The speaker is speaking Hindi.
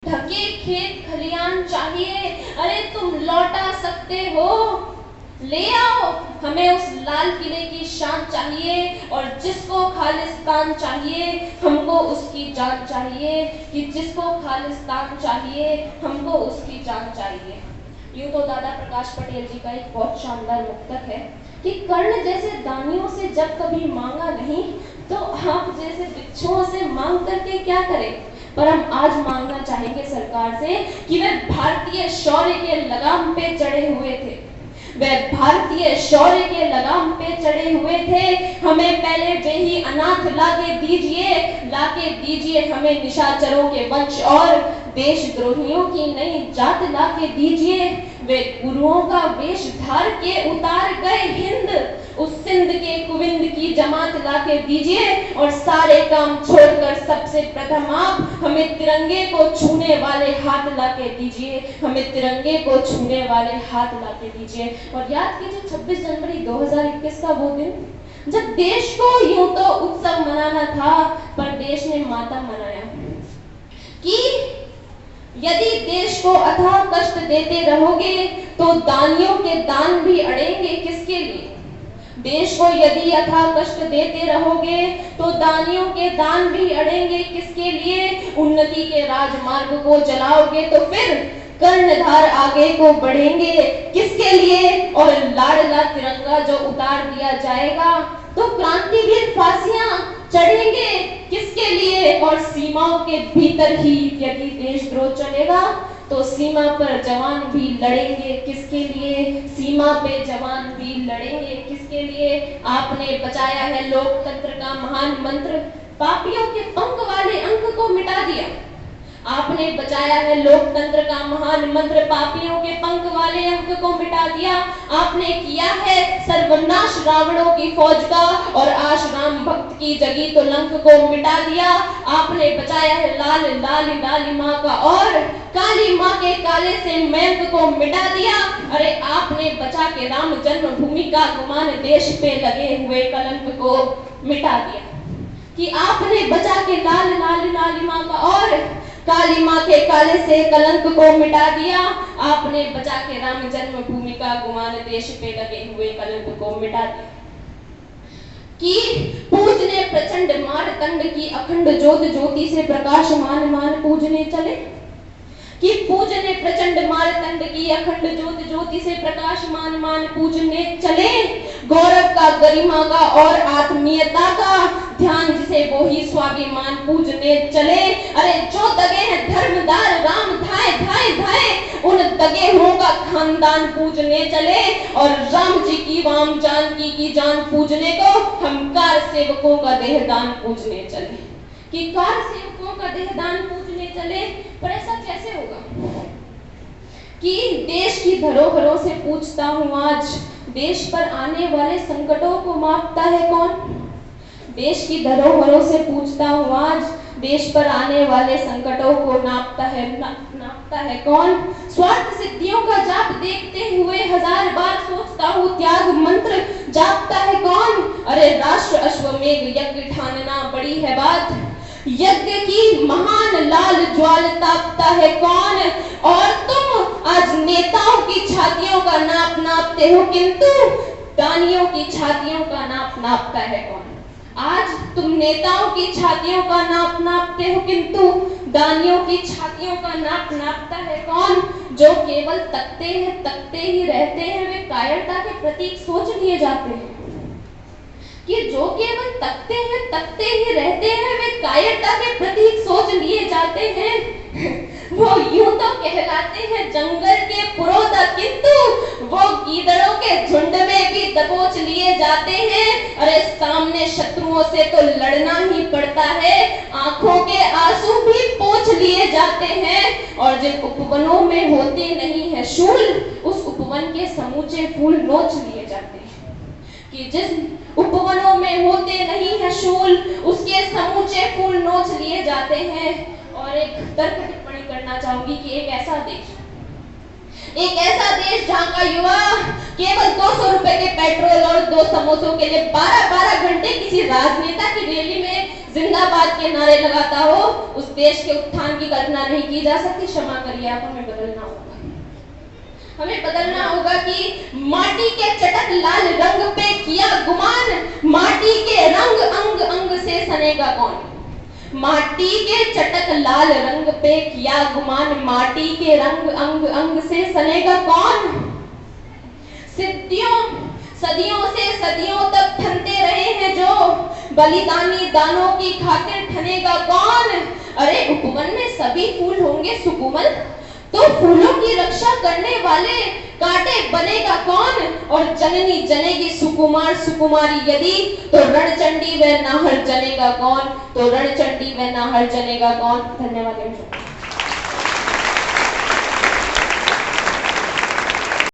ढके खेत खलियान चाहिए, अरे तुम लौटा सकते हो, ले आओ, हमें उस लाल किले की शान चाहिए, और जिसको खालिस्तान चाहिए हमको उसकी जान चाहिए, कि जिसको खालिस्तान चाहिए हमको उसकी जान चाहिए। यूं तो दादा प्रकाश पटेल जी का एक बहुत शानदार मुक्तक है कि कर्ण जैसे दानियों से जब कभी मांगा नहीं, तो आप जैसे बिच्छुओं से मांग करके क्या करें। पर हम आज मांगना चाहेंगे सरकार से कि वे भारतीय शौर्य के लगाम पे चढ़े हुए थे, वे भारतीय शौर्य के लगाम पे चढ़े हुए थे, हमें पहले वे ही अनाथ लाके दीजिए हमें निशाचरों के वंश और देशद्रोहियों की नई जात लाके दीजिए, वे गुरुओं का वेश धार के उतार गए हिंद, उस सिंध के कुविंद की जमात लाके दीजिए, और सारे काम छोड़कर सबसे प्रथम आप हमें तिरंगे को छूने वाले हाथ लाके दीजिए, हमें तिरंगे को छूने वाले हाथ लाके दीजिए। और याद कीजिए 26 जनवरी 2021 का वो दिन जब देश को यूं तो उत्सव मनाना था, पर देश ने मातम मनाया कि यदि देश को अथाह कष्ट देते रहोगे तो दानियों के दान भी अड़ेंगे किसके लिए। देश को यदि अथाह कष्ट देते रहोगे तो दानियों के दान भी अड़ेंगे किसके लिए। उन्नति के राजमार्ग को जलाओगे तो फिर कर्णधार आगे को बढ़ेंगे किसके लिए। और लाडला तिरंगा जो उतार दिया जाएगा तो क्रांतिवीर फांसियां चढ़ेंगे किसके लिए। और सीमाओं के भीतर ही यदि देशद्रोह चलेगा तो सीमा पर जवान भी लड़ेंगे किसके लिए। सीमा पे जवान भी लड़ेंगे किसके लिए। आपने बचाया है लोकतंत्र का महान मंत्र, पापियों के पंख वाले अंक को मिटा दिया। आपने बचाया है लोकतंत्र का महान मंत्र, पापियों के पंख वाले अंक को मिटा दिया। आपने किया है सर्वनाश रावणों की फौज का, और आश राम भक्त की जगी तो लंक को मिटा दिया। आपने बचाया है लाल लाल लाली माँ का, और काली माँ के काले से मयंक को मिटा दिया। अरे आपने बचा के राम जन्मभूमि का गुमान देश पे लगे हुए कलंक को मिटा दिया। कि आपने बचा के लाल लाल लाली माँ का और काली माँ के काले से कलंक को मिटा दिया। आपने बचा के राम जन्मभूमि का गुमान देश पे लगे हुए कलंक को मिटा दिया। कि पूजने प्रचंड मारतंड की अखंड ज्योत ज्योति से प्रकाशमान मान पूजने चले। कि पूजने प्रचंड मारतंड की अखंड ज्योत ज्योति से प्रकाशमान मान पूजने चले। गौरव का, गरिमा का और आत्मीयता का ध्यान जिसे वो ही स्वाभिमान पूजने चले। अरे जो दगे हैं धर्मदार राम धाए धाए धाए, उन दगे हुओं का खानदान पूजने चले। और राम जी की वाम जानकी की जान पूजने को हम कार सेवकों का देहदान पूजने चले। कि कार सेवकों का देहदान पूजने चले, पर ऐसा कैसे होगा। कि देश की धरोहरों से पूछता हूँ आज, देश पर आने वाले संकटों को मापता है कौन। देश की धरोहरों से पूछता हूँ आज, देश पर आने वाले संकटों को नापता है कौन। स्वार्थ सिद्धियों का जाप देखते हुए हजार बार सोचता हूँ, त्याग मंत्र जापता है कौन। अरे राष्ट्र अश्वमेघ यज्ञ ठानना बड़ी है बात, यज्ञ की महान लाल ज्वाल तापता है कौन। और तुम आज नेताओं की छातियों का नाप नापते हो, किंतु दानियों की छातियों का नाप नापता है कौन। आज तुम नेताओं की छातियों का नाप नापते हो, किंतु दानियों की छातियों का नाप नापता है कौन। जो केवल तकते ही रहते हैं, वे कायरता के प्रतीक सोच लिए जाते हैं। कि जो केवल तकते ही रहते हैं, वे कायरता के प्रतीक सोच लिए जाते हैं। वो यूं तो कहलाते हैं जंगल के पुरोधा, किंतु वो गीदड़ों के झुंड में भी दबोच लिए जाते हैं। अरे सामने शत्रुओं से तो लड़ना ही पड़ता है, आंखों के आंसू भी पोंछ लिए जाते हैं। और जिन उपवनों में होते नहीं है शूल, उस उपवन के समूचे फूल नोच लिए जाते हैं। कि जिस उपवनों में होते नहीं है शूल, उसके समूचे फूल नोच लिए जाते हैं। और एक तर्क टिप्पणी करना चाहूंगी कि एक ऐसा देश एक ऐसा देश जहां का युवा केवल 200 रुपए के पेट्रोल और 2 समोसों के लिए 12-12 घंटे किसी राजनेता की रैली में जिंदाबाद के नारे लगाता हो, उस देश के उत्थान की कल्पना नहीं की जा सकती। क्षमा करिए, आप हमें बदलना होगा। हमें बदलना होगा कि माटी के चटक लाल रंग पे किया गुमान, माटी के रंग अंग अंग से सनेगा कौन। माटी के चटक लाल रंग पे किया गुमान, माटी के रंग अंग अंग से सनेगा कौन। सदियों से सदियों तक ठनते रहे हैं जो, बलिदानी दानों की खातिर ठनेगा कौन। अरे उपवन में सभी फूल होंगे सुकुमल, तो फूलों की रक्षा करने वाले कांटे बनेगा कौन। और जननी जनेगी सुकुमार सुकुमारी यदि, तो रणचंडी व नाहर जनेगा कौन, तो रणचंडी व नाहर जनेगा कौन। धन्यवाद।